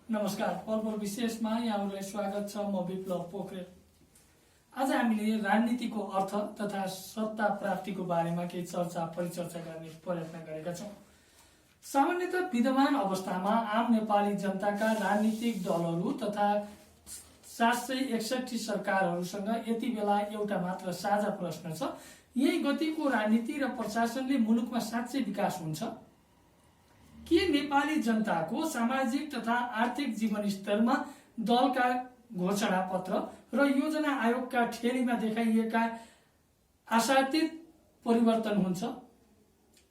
नमस्कार, पलपल विशेषमा यहाँहरूलाई स्वागत छ। म विप्लव पोखरेल। आज हामीले राजनीतिको अर्थ तथा सत्ता प्राप्तिको बारेमा केही परिचर्चा गर्ने प्रयत्न गरेका छौँ। सामान्यतः विद्यमान अवस्थामा आम नेपाली जनताका राजनीतिक दलहरू तथा 761 सरकारहरूसँग यति बेला एउटा मात्र साझा प्रश्न छ। यही गतिको राजनीति र प्रशासनले मुलुकमा साँच्चै विकास हुन्छ? के नेपाली जनताको सामाजिक तथा आर्थिक जीवन स्तरमा दलका घोषणा पत्र र योजना आयोगका ठेलीमा देखाइएका आशातीत परिवर्तन हुन्छ?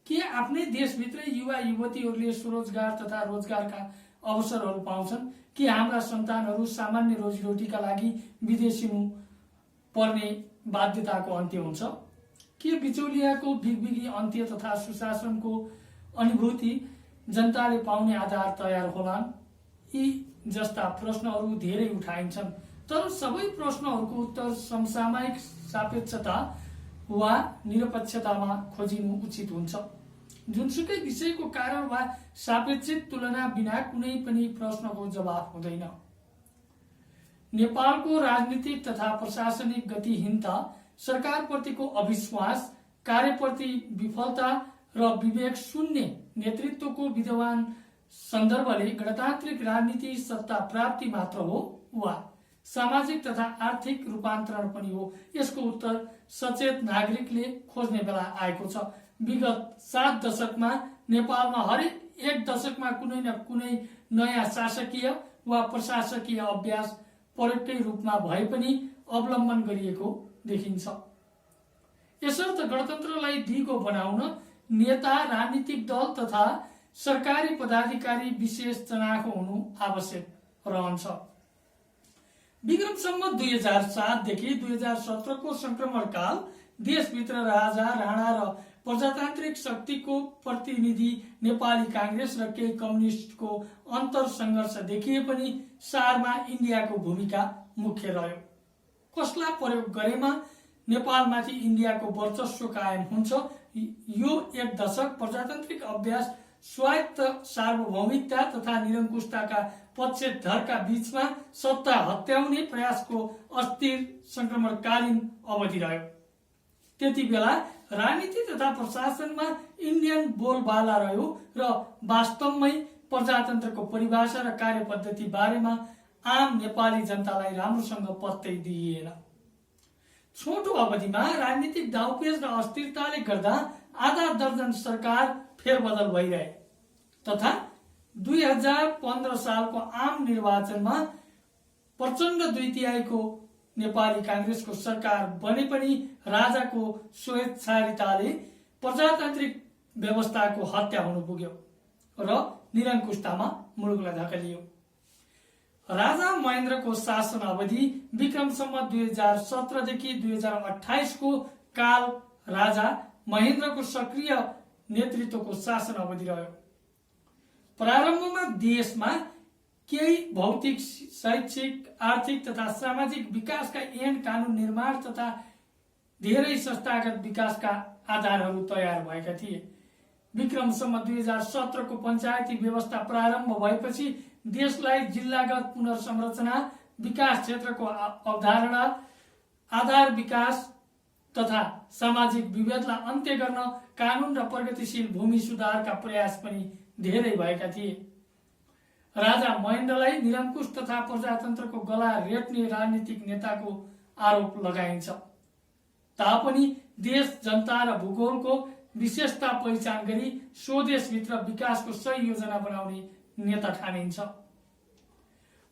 के आफ्नै देशभित्रै युवा युवतीहरूले स्वरोजगार तथा रोजगारका अवसरहरू पाउँछन्? के हाम्रा सन्तानहरू सामान्य रोजीरोटीका लागि विदेशिनु पर्ने बाध्यताको अन्त्य हुन्छ? के बिचौलियाको बिगबिगी अन्त्य तथा सुशासनको अनुभूति जनताले पाउने आधार तयार होलान्? यी जस्ता प्रश्नहरू धेरै उठाइन्छन्, तर सबै प्रश्नहरूको उत्तर समसामयिक सापेक्षता वा निरपेक्षतामा खोजिनु उचित हुन्छ। जुनसुकै विषयको कारण वा सापेक्षिक तुलना बिना कुनै पनि प्रश्नको जवाफ हुँदैन। नेपालको राजनीतिक तथा प्रशासनिक गतिहीनता, सरकारप्रतिको अविश्वास, कार्यप्रति विफलता र विवेक शून्य नेतृत्वको विद्यमान सन्दर्भले गणतान्त्रिक राजनीति सत्ता प्राप्ति मात्र हो वा सामाजिक तथा आर्थिक रूपान्तरण पनि हो? यसको उत्तर सचेत नागरिकले खोज्ने बेला आएको छ। विगत 7 दशकमा नेपालमा हरेक एक दशकमा कुनै न कुनै नयाँ शासकीय वा प्रशासकीय अभ्यास परोक्षै रूपमा भए पनि अवलम्बन गरिएको देखिन्छ। यसर्थ गणतन्त्रलाई दिगो बनाउन नेता, राजनीतिक दल तथा सरकारी पदाधिकारी विशेष चनाखो हुनु आवश्यक रहन्छ। विक्रम सम्वत 2007 देखि 2017 को संक्रमण काल देशभित्र राजा, राणा र प्रजातान्त्रिक शक्तिको प्रतिनिधि नेपाली कांग्रेस र केही कम्युनिस्टको अन्तर संघर्ष देखिए पनि सारमा इन्डियाको भूमिका मुख्य रह्यो। कसलाई प्रयोग गरेमा नेपालमाथि इन्डियाको वर्चस्व कायम हुन्छ? यो एक दशक प्रजातान्त्रिक अभ्यास, स्वायत्त सार्वभौमिकता तथा निरङ्कुशताका पक्षधरका बीचमा सत्ता हत्याउने प्रयासको अस्थिर संक्रमणकालीन अवधि रह्यो। त्यति बेला राजनीति तथा प्रशासनमा इन्डियन बोलबाला रह्यो र वास्तवमै प्रजातन्त्रको परिभाषा र कार्यपद्धति बारेमा आम नेपाली जनतालाई राम्रोसँग पत्तै दिइएन। छोटो अवधिमा राजनीतिक दाउपेच र अस्थिरताले गर्दा आधा दर्जन सरकार फेरबदल भइरहे तथा 2015 सालको आम निर्वाचनमा प्रचण्ड 2/3 नेपाली कांग्रेसको सरकार बने पनि राजाको स्वेच्छारिताले प्रजातान्त्रिक व्यवस्थाको हत्या हुनु पुग्यो र निरङ्कुशतामा मुलुकलाई धकेलियो। राजा महेन्द्रको शासन अवधि विक्रम सम्वत 2017 देखि 2028 को काल राजा महेन्द्रको सक्रिय नेतृत्वको शासन अवधि रह्यो। प्रारम्भमा देशमा केही भौतिक, शैक्षिक, आर्थिक तथा सामाजिक विकासका ऐन कानून निर्माण तथा धेरै संस्थागत विकासका आधारहरू तयार भएका थिए। विक्रम सम्वत 2017 को पञ्चायती व्यवस्था प्रारम्भ भएपछि देशलाई जिल्लागत पुनर्संरचना, विकास क्षेत्रको अवधारणा, आधार विकास तथा सामाजिक विभेदलाई अन्त्य गर्न कानून र प्रगतिशील भूमि सुधारका प्रयास पनि धेरै भएका थिए। राजा महेन्द्रलाई निरङ्कुश तथा प्रजातन्त्रको गला रेट्ने राजनीतिक नेताको आरोप लगाइन्छ तापनि देश, जनता र भूगोलको विशेषता पहिचान गरी स्वदेशभित्र विकासको सही योजना बनाउने नेता ठानिन्छ।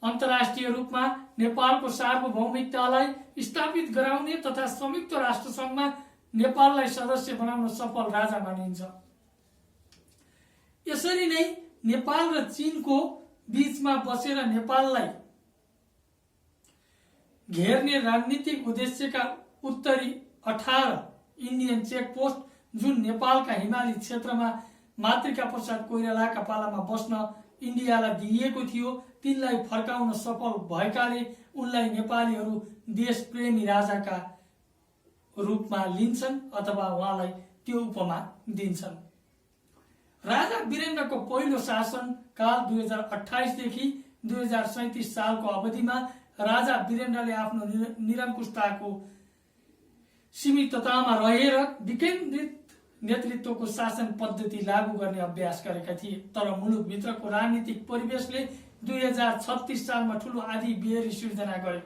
अन्तर्राष्ट्रिय रूपमा नेपालको सार्वभौमिकतालाई स्थापित गराउने तथा संयुक्त राष्ट्रसङ्घमा नेपाललाई सदस्य बनाउन सफल राजा मानिन्छ। यसरी नै नेपाल र चीनको बीचमा बसेर नेपाललाई घेर्ने रणनीतिक उद्देश्यका उत्तरी 18 इन्डियन चेकपोस्ट जुन नेपालका हिमाली क्षेत्रमा मातृका प्रसाद कोइरालाका पालामा बस्न इन्डियालाई दिइएको थियो, तिनलाई फर्काउन सफल भएकाले उनलाई नेपालीहरू देशप्रेमी राजाका रूपमा लिन्छन् अथवा उहाँलाई त्यो उपमा दिन्छन्। राजा वीरेन्द्रको पहिलो शासन काल 2028 देखि 2037 सालको अवधिमा राजा वीरेन्द्रले आफ्नो निरङ्कुशताको सीमिततामा रहेर विकेन्द्रित नेतृत्वको शासन पद्धति लागू गर्ने अभ्यास गरेका थिए। तर मुलुकभित्रको राजनीतिक परिवेशले 2036 सालमा ठूलो आधी बेहोरी सिर्जना गर्यो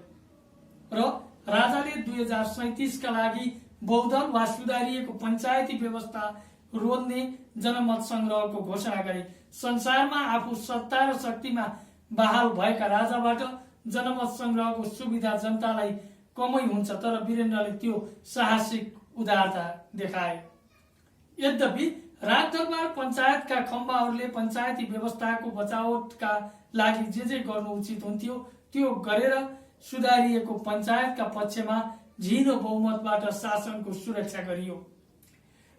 र राजाले 2037 का लागि बहुदल वा सुधारिएको पञ्चायती व्यवस्था रोज्ने जनमत संग्रहको घोषणा गरे। संसारमा आफू सत्ता र शक्तिमा बहाल भएका राजाबाट जनमत संग्रहको सुविधा जनतालाई कमै हुन्छ, तर वीरेन्द्रले त्यो साहसिक उदारता देखाए। यद्यपि राजदरबार पञ्चायतका खम्बाहरूले पञ्चायती व्यवस्थाको बचावटका लागि जे गर्नु उचित हुन्थ्यो त्यो गरेर सुधारिएको पञ्चायतका पक्षमा झिनो बहुमतबाट शासनको सुरक्षा गरियो।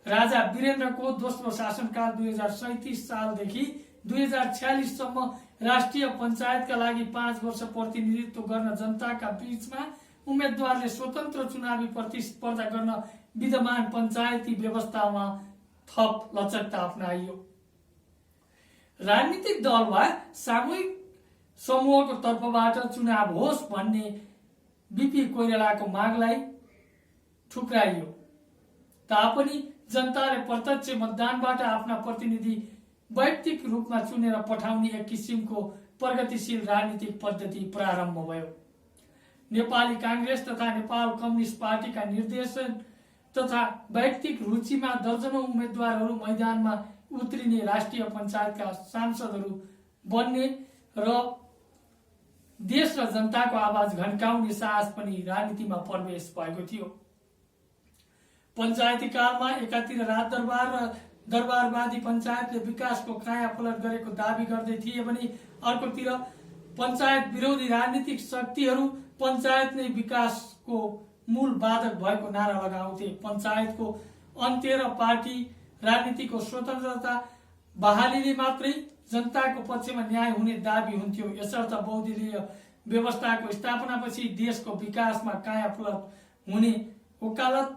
राजा वीरेन्द्रको दोस्रो शासनकाल 2037 सालदेखि 2046 सम्म राष्ट्रिय पञ्चायतका लागि 5 वर्ष प्रतिनिधित्व गर्न जनताका बीचमा उम्मेद्वारले स्वतन्त्र चुनावी प्रतिस्पर्धा गर्न विद्यमान पञ्चायती व्यवस्थामा थप लचकता अपनाइयो। राजनीतिक दल वा सामूहिक समूहको तर्फबाट चुनाव होस् भन्ने बीपी कोइरालाको मागलाई ठुक्राइयो तापनि जनताले प्रत्यक्ष मतदानबाट आफ्ना प्रतिनिधि वैयक्तिक रूपमा चुनेर पठाउने एक किसिमको प्रगतिशील राजनीतिक पद्धति प्रारम्भ भयो। नेपाली कांग्रेस तथा नेपाल कम्युनिस्ट पार्टीका निर्देशन तथा वैयक्तिक रुचिमा दर्जनौं उम्मेद्वारहरू मैदानमा उत्रिने राष्ट्रिय पञ्चायतका सांसदहरू बन्ने र देश र जनताको आवाज घन्काउने साहस पनि राजनीतिमा प्रवेश भएको थियो। पञ्चायती कालमा एकातिर राजदरबार र दरबारवादी पञ्चायतले विकासको कायापलट गरेको दावी गर्दै थिए भने अर्कोतिर पञ्चायत विरोधी राजनीतिक शक्तिहरू पञ्चायत नै विकासको मूल बाधक भएको नारा लगाउँथे। पञ्चायतको अन्त्य र पार्टी राजनीतिको स्वतन्त्रता बहालीले मात्रै जनताको पक्षमा न्याय हुने दावी हुन्थ्यो। यसर्थ बहुदलीय व्यवस्थाको स्थापनापछि देशको विकासमा कायापलट हुने वकालत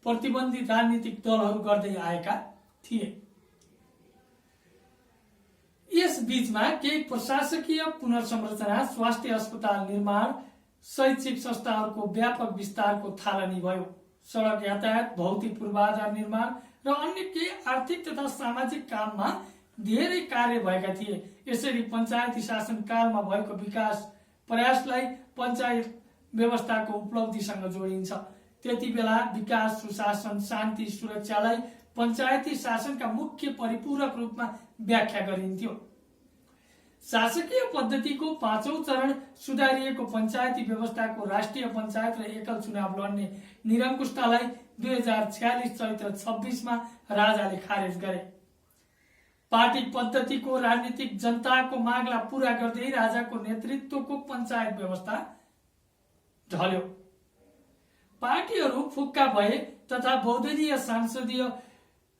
प्रतिबन्धित राजनीतिक दलहरू गर्दै आएका थिए। यस बीचमा केही प्रशासकीय पुनर्संरचना, स्वास्थ्य अस्पताल निर्माण, शैक्षिक संस्थाहरूको व्यापक विस्तारको थालनी भयो। सडक यातायात, भौतिक पूर्वाधार निर्माण र अन्य केही आर्थिक तथा सामाजिक काममा धेरै कार्य भएका थिए। यसरी पञ्चायती शासनकालमा भएको विकास प्रयासलाई पञ्चायत व्यवस्थाको उपलब्धिसँग जोडिन्छ। त्यति बेला विकास, सुशासन, शान्ति, सुरक्षालाई पञ्चायती शासनका मुख्य परिपूरक रूपमा व्याख्या गरिन्थ्यो। शासकीय पद्धतिको पाँचौं चरण सुधारिएको पञ्चायती व्यवस्थाको राष्ट्रिय पञ्चायत र एकल चुनाव लड्ने निरङ्कुशतालाई 2046 चैत्र 26 मा राजाले खारेज गरे। पार्टी पद्धतिको राजनीतिक जनताको मागलाई पूरा गर्दै राजाको नेतृत्वको पञ्चायत व्यवस्था ढल्यो। पार्टीहरू फुक्का भए तथा बहुदलीय संसदीय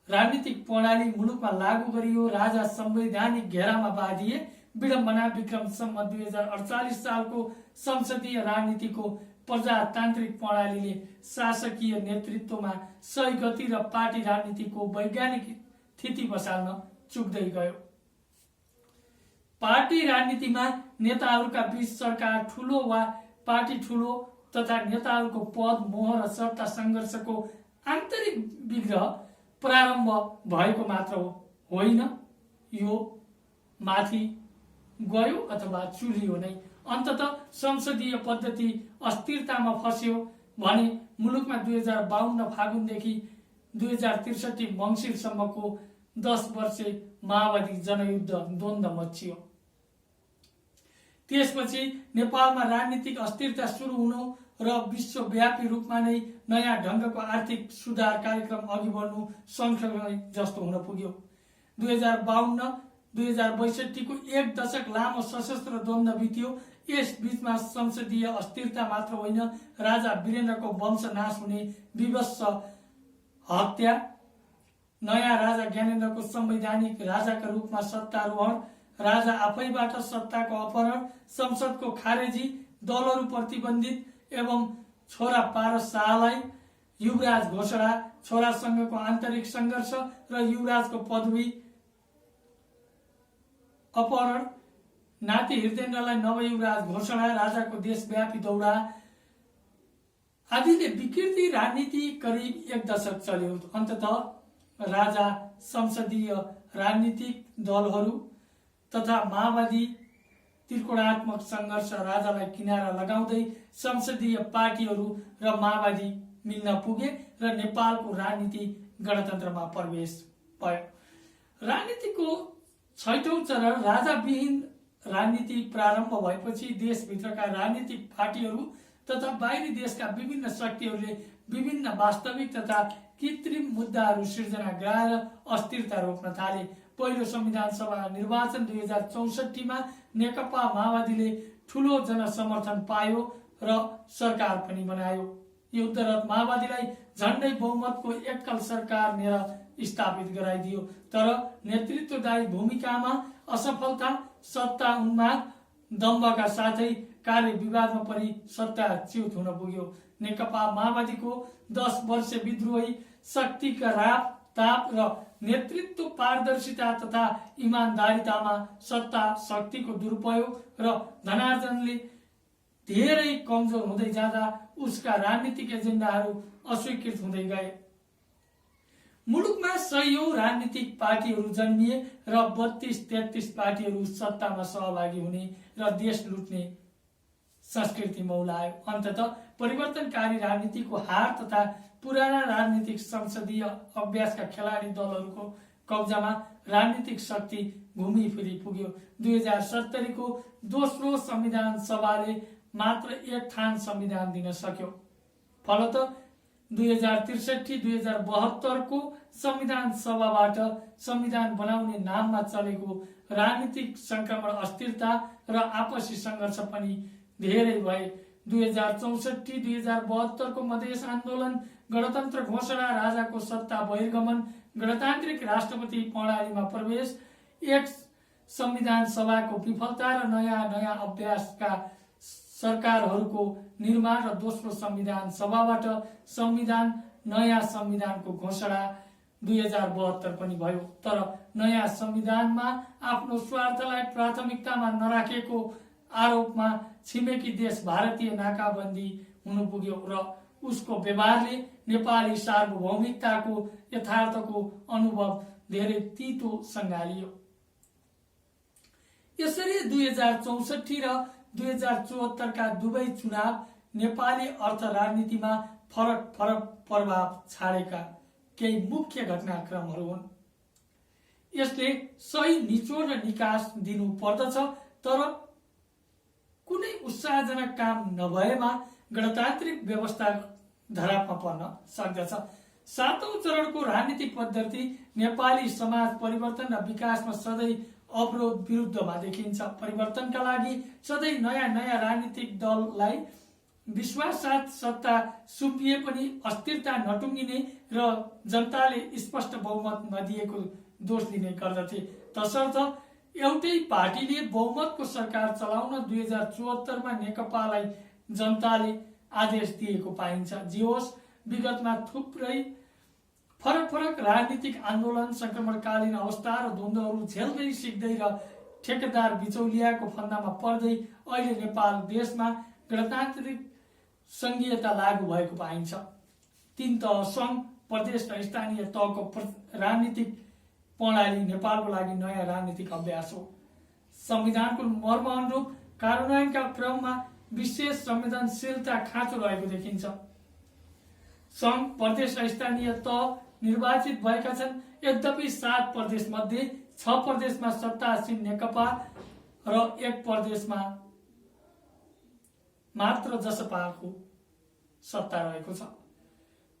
राजनीतिक प्रणाली मुलुकमा लागू गरियो। राजा संवैधानिक घेरामा बाँधिए। विडम्बना विक्रमसम्म 2048 सालको संसदीय राजनीतिको प्रजातान्त्रिक प्रणालीले शासकीय नेतृत्वमा सही गति र पार्टी राजनीतिको वैज्ञानिक स्थिति बसाल्न चुक्दै गयो। पार्टी राजनीतिमा नेताहरूका बीच सरकार ठूलो वा पार्टी ठूलो तथा नेताहरूको पद, मोह र सत्ता संघर्षको आन्तरिक विग्रह प्रारम्भ भएको मात्र होइन, यो माथि गयो अथवा चुलियो नै। अन्ततः संसदीय पद्धति अस्थिरतामा फस्यो भने मुलुकमा 2052 फागुनदेखि 2063 मङ्सिरसम्मको 10 वर्षे माओवादी जनयुद्ध द्वन्द्व मच्चियो। त्यसपछि नेपालमा राजनीतिक अस्थिरता सुरु हुनु र विश्वव्यापी रूपमा नै नयाँ ढंगको आर्थिक सुधार कार्यक्रम अघि बढ्नु सँगसँगै जस्तो हुन पुग्यो। 2052-2062 को एक दशक लामो सशस्त्र द्वन्द्व बित्यो। यस बीचमा संसदीय अस्थिरता मात्र होइन, राजा वीरेन्द्रको वंशनाश हुने विवश हत्या, नयाँ राजा ज्ञानेन्द्रको संवैधानिक राजाका रूपमा सत्तारोहण, राजा आफैबाट सत्ताको अपहरण, संसदको खारेजी, दलहरू प्रतिबन्धित एवं छोरा पारस शाहलाई युवराज घोषणा, छोरासँगको आन्तरिक संघर्ष र युवराजको पदवी अपहरण, नाति हृदयेन्द्रलाई नवयुवराज घोषणा, राजाको देशव्यापी दौडा आदिले विकृति राजनीति करिब 1 दशक चल्यो। अन्ततः राजा संसदीय राजनीतिक दलहरू तथा माओवादी त्रिकोणात्मक सङ्घर्ष राजालाई किनारा लगाउँदै संसदीय पार्टीहरू र माओवादी मिल्न पुगे र नेपालको राजनीति गणतन्त्रमा प्रवेश भयो। राजनीतिको 6औं चरण राजाविहीन राजनीति प्रारम्भ भएपछि देशभित्रका राजनीतिक पार्टीहरू तथा बाहिरी देशका विभिन्न शक्तिहरूले विभिन्न वास्तविक तथा कृत्रिम मुद्दाहरू सिर्जना गराएर अस्थिरता रोक्न थाले। पहिलो संविधान सभा निर्वाचन 2064 मा नेकपा माओवादीले ठूलो जनसमर्थन पायो र सरकार पनि बनायो। युद्धरत माओवादीलाई झण्डै बहुमतको एकल सरकार नेर स्थापित गराइदियो, तर नेतृत्वदायी भूमिकामा असफलता, सत्ता उन्माद, दम्भका साथै कार्य विवादमा परि सत्ताच्युत हुन पुग्यो। नेकपा माओवादीको 10 वर्ष विद्रोही शक्तिका राप ताप र नेतृत्व पारदर्शिता तथा इमानदारितामा सत्ता शक्तिको दुरुपयोग र धनार्जनले धेरै कमजोर हुँदै जाँदा उसका राजनीतिक एजेन्डाहरू अस्वीकृत हुँदै गए। मुलुकमा 100औं राजनीतिक पार्टीहरू जन्मिए र 32-33 पार्टीहरू सत्तामा सहभागी हुने र देश लुट्ने संस्कृति मौलायो। अन्ततः परिवर्तनकारी राजनीतिको हार तथा पुराना राजनीतिक संसदीय अभ्यासका खेलाडी दलहरूको कब्जामा राजनीतिक शक्ति घुमिफिरी पुग्यो। 2070 को दोस्रो संविधान सभाले मात्र 1 ठान संविधान दिन सक्यो। फलतः 2063-2072 को संविधान सभाबाट संविधान बनाउने नाममा चलेको राजनीतिक संक्रमण, अस्थिरता र आपसी संघर्ष पनि धेरै भए। 2064-2072 को मधेस आन्दोलन, गणतन्त्र घोषणा, राजाको सत्ता बहिर्गमन, गणतान्त्रिक राष्ट्रपति प्रणालीमा प्रवेश, एक संविधान सभाको विफलता र नयाँ अभ्यासका सरकारहरूको निर्माण र दोस्रो संविधान सभाबाट नयाँ संविधानको घोषणा 2072 पनि भयो। तर नयाँ संविधानमा आफ्नो स्वार्थलाई प्राथमिकतामा नराखेको आरोपमा छिमेकी देश भारतीय नाकाबन्दी हुनु पुग्यो र उसको व्यवहारले नेपाली सार्वभौमिकताको यथार्थको अनुभव धेरै तीतो सङ्घालियो। यसरी 2064 र 2074 का दुवै चुनाव नेपाली अर्थ राजनीतिमा फरक प्रभाव छाडेका केही मुख्य घटनाक्रमहरू हुन्। यसले सही निचोड र निकास दिनु पर्दछ, तर कुनै उत्साहजनक काम नभएमा गणतान्त्रिक व्यवस्था धरापमा पर्न सक्दछ। 7औं चरणको राजनीतिक पद्धति नेपाली समाज परिवर्तन र विकासमा सधैँ अवरोध विरुद्धमा देखिन्छ। परिवर्तनका लागि सधैँ नयाँ राजनीतिक दललाई विश्वाससाथ सत्ता सुम्पिए पनि अस्थिरता नटुङ्गिने र जनताले स्पष्ट बहुमत नदिएको दोष दिने गर्दथे। तसर्थ एउटै पार्टीले बहुमतको सरकार चलाउन 2074 मा नेकपालाई जनताले आदेश दिएको पाइन्छ। जे होस्, विगतमा थुप्रै फरक राजनीतिक आन्दोलन, संक्रमणकालीन अवस्था र द्वन्द्वहरू झेल्दै सिक्दै र ठेकेदार बिचौलियाको फन्दामा पर्दै अहिले नेपाल देशमा गणतान्त्रिक संघीयता लागू भएको पाइन्छ। 3 तह संघ, प्रदेश र स्थानीय तहको राजनीतिक प्रणाली नेपालको लागि नयाँ राजनीतिक अभ्यास हो। संविधानको मर्म अनुरूप कार्यान्वयनका क्रममा विशेष संवेदनशीलता खाँचो रहेको देखिन्छ। संघ, प्रदेश र स्थानीय तह निर्वाचित भएका छन्। यद्यपि 7 प्रदेश मध्ये 6 प्रदेशमा सत्तासीन नेकपा र 1 प्रदेशमा मात्र जसपाको सत्ता रहेको छ।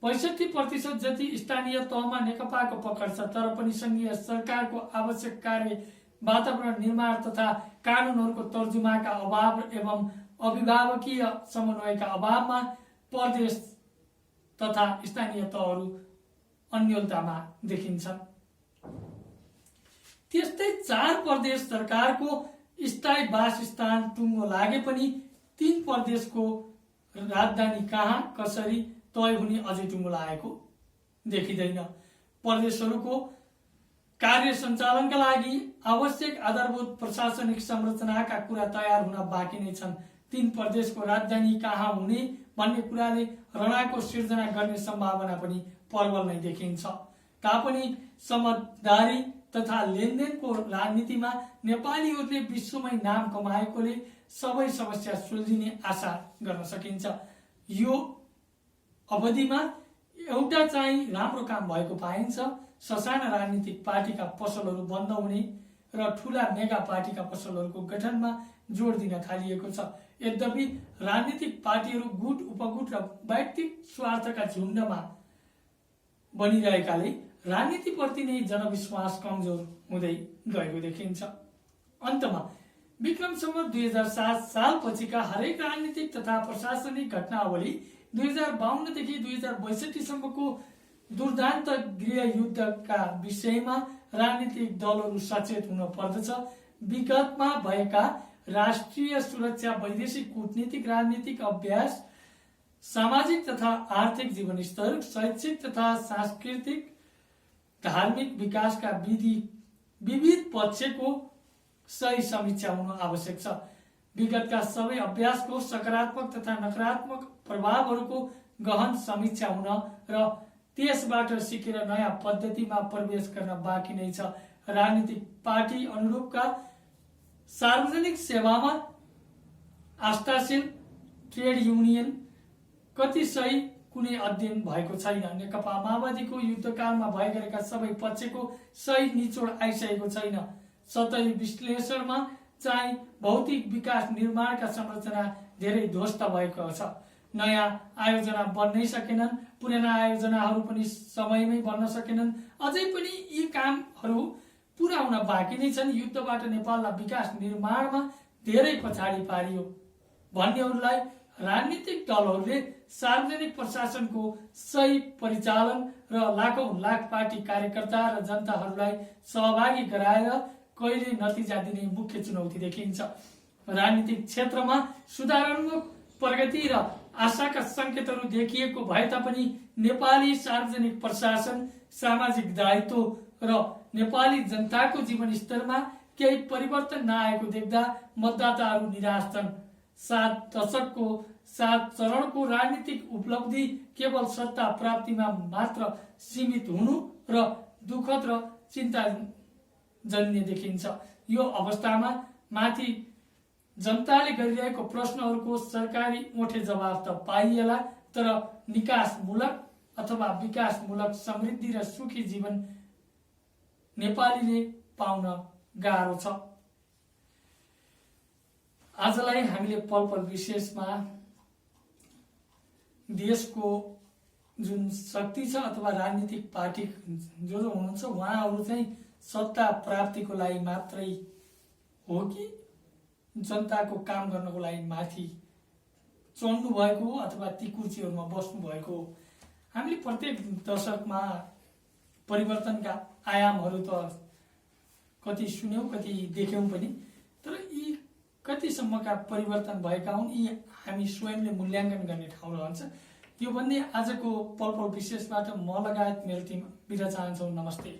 65% जति स्थानीय तहमा नेकपाको पकड छ, तर पनि संघीय सरकारको आवश्यक कार्य वातावरण निर्माण तथा कानूनहरूको तर्जुमाका अभाव एवं अभिभावकीय समन्वयका अभावमा प्रदेश तथा स्थानीय तहहरू अन्योलतामा देखिन्छन्। त्यस्तै 4 प्रदेश सरकारको स्थायी वासस्थान टुङ्गो लागे पनि 3 प्रदेशको राजधानी कहाँ कसरी तय हुने अझै टुङ्गो लागेको देखिँदैन। प्रदेशहरूको कार्य सञ्चालनका लागि आवश्यक आधारभूत प्रशासनिक संरचनाका कुरा तयार हुन बाँकी नै छन्। 3 प्रदेशको राजधानी कहाँ हुने भन्ने कुराले रणाको सिर्जना गर्ने सम्भावना पनि प्रबल नै देखिन्छ। तापनि समझदारी तथा लेनदेनको राजनीतिमा नेपालीहरूले विश्वमै नाम कमाएकोले सबै समस्या सुल्झिने आशा गर्न सकिन्छ। यो अवधिमा एउटा चाहिँ राम्रो काम भएको पाइन्छ। ससाना राजनीतिक पार्टीका पसलहरू बन्द हुने र ठूला मेगा पार्टीका पसलहरूको गठनमा जोड दिन थालिएको छ। यद्यपि राजनीतिक पार्टीहरू गुट उपगुट र वैयक्तिक स्वार्थका झुण्डमा बनिरहेकाले राजनीतिप्रति नै जनविश्वास कमजोर हुँदै गएको देखिन्छ। अन्तमा विक्रम सम्वत 2007 सालपछिका हरेक राजनीतिक तथा प्रशासनिक घटनावली 2052 देखि 2062 सम्मको दुर्दान्त गृहयुद्धका विषयमा राजनीतिक दलहरू सचेत हुन पर्दछ। विगतमा भएका राष्ट्रिय सुरक्षा, वैदेशिक कूटनीतिक, राजनीतिक अभ्यास, सामाजिक तथा आर्थिक जीवनस्तर, शैक्षिक तथा सांस्कृतिक, धार्मिक विकासका विविध पक्षको सही समीक्षा हुन आवश्यक छ। विगतका सबै अभ्यासको सकारात्मक तथा नकारात्मक प्रभावहरूको गहन समीक्षा हुन र त्यसबाट सिकेर नयाँ पद्धतिमा प्रवेश गर्न बाँकी नै छ। राजनीतिक पार्टी अनुरूपका सार्वजनिक सेवामा आस्थाशील ट्रेड युनियन कति सही कुनै अध्ययन भएको छैन। नेकपा माओवादीको युद्धकालमा भए गरेका सबै पक्षको सही निचोड आइसकेको छैन। सतही विश्लेषणमा चाहिँ भौतिक विकास निर्माणका संरचना धेरै ध्वस्त भएको छ। नयाँ आयोजना बन्नै सकेनन्, पुराना आयोजनाहरू पनि समयमै बन्न सकेनन्। अझै पनि यी कामहरू पूरा हुन बाँकी नै छन्। युद्धबाट नेपाललाई विकास निर्माणमा धेरै पछाडि पारियो भन्नेहरूलाई राजनीतिक दलहरूले सार्वजनिक प्रशासनको सही परिचालन र लाखौं लाख पार्टी कार्यकर्ता र जनताहरूलाई सहभागी गराएर कहिले नतिजा दिने मुख्य चुनौती देखिन्छ। राजनीतिक क्षेत्रमा सुधारात्मक प्रगति र आशाका संकेतहरू देखिएको भए तापनि नेपाली सार्वजनिक प्रशासन, सामाजिक दायित्व र नेपाली जनताको जीवनस्तरमा केही परिवर्तन नआएको देख्दा मतदाताहरू निराश छन्। 7 दशकको 7 चरणको राजनीतिक उपलब्धि केवल सत्ता प्राप्तिमा मात्र सीमित हुनु र दुखद र चिन्ताजन्य देखिन्छ। यो अवस्थामा माथि जनताले गरिरहेको प्रश्नहरूको सरकारी ओठे जवाब त पाइएला, तर निकासमूलक अथवा विकासमूलक समृद्धि र सुखी जीवन नेपालीले पाउन गाह्रो छ। आजलाई हामीले पल पल विशेषमा देशको जुन शक्ति छ अथवा राजनीतिक पार्टी जो हुनुहुन्छ उहाँहरू चाहिँ सत्ता प्राप्तिको लागि मात्रै हो कि जनताको काम गर्नको लागि माथि चढ्नु भएको हो अथवा ती कुर्सीहरूमा बस्नु भएको हो। हामीले प्रत्येक दशकमा परिवर्तनका आयामहरू त कति सुन्यौं, कति देख्यौं पनि, तर यी कतिसम्मका परिवर्तन भएका हुन् यी हामी स्वयंले मूल्याङ्कन गर्ने ठाउँ रहन्छ। यो भन्दै आजको पल पल विशेषबाट म लगायत मेरो टिम बिदा चाहन्छौं। नमस्ते।